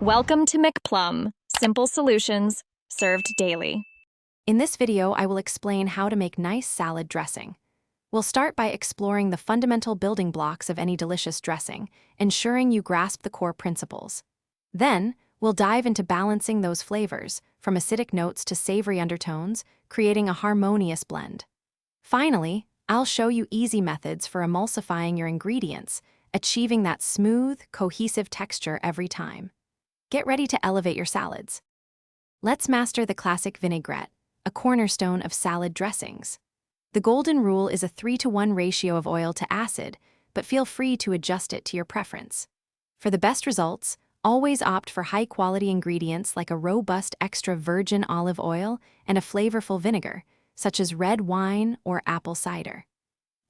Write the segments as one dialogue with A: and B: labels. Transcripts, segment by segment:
A: Welcome to McPlum, simple solutions served daily.
B: In this video, I will explain how to make nice salad dressing. We'll start by exploring the fundamental building blocks of any delicious dressing, ensuring you grasp the core principles. Then, we'll dive into balancing those flavors, from acidic notes to savory undertones, creating a harmonious blend. Finally, I'll show you easy methods for emulsifying your ingredients, achieving that smooth, cohesive texture every time. Get ready to elevate your salads. Let's master the classic vinaigrette, a cornerstone of salad dressings. The golden rule is a 3-to-1 ratio of oil to acid, but feel free to adjust it to your preference. For the best results, always opt for high-quality ingredients like a robust extra virgin olive oil and a flavorful vinegar, such as red wine or apple cider.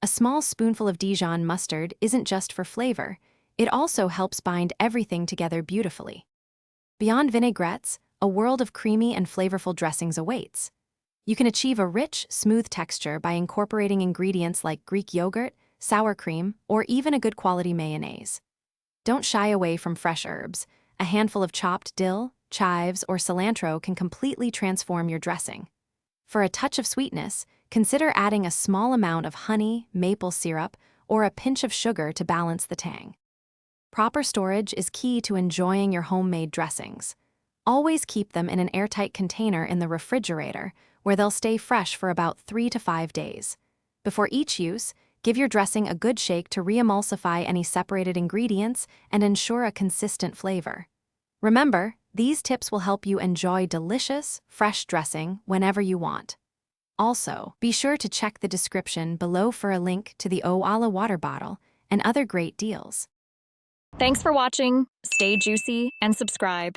B: A small spoonful of Dijon mustard isn't just for flavor, it also helps bind everything together beautifully. Beyond vinaigrettes, a world of creamy and flavorful dressings awaits. You can achieve a rich, smooth texture by incorporating ingredients like Greek yogurt, sour cream, or even a good quality mayonnaise. Don't shy away from fresh herbs. A handful of chopped dill, chives, or cilantro can completely transform your dressing. For a touch of sweetness, consider adding a small amount of honey, maple syrup, or a pinch of sugar to balance the tang. Proper storage is key to enjoying your homemade dressings. Always keep them in an airtight container in the refrigerator, where they'll stay fresh for about 3 to 5 days. Before each use, give your dressing a good shake to re-emulsify any separated ingredients and ensure a consistent flavor. Remember, these tips will help you enjoy delicious, fresh dressing whenever you want. Also, be sure to check the description below for a link to the Oala water bottle and other great deals.
A: Thanks for watching, stay juicy, and subscribe.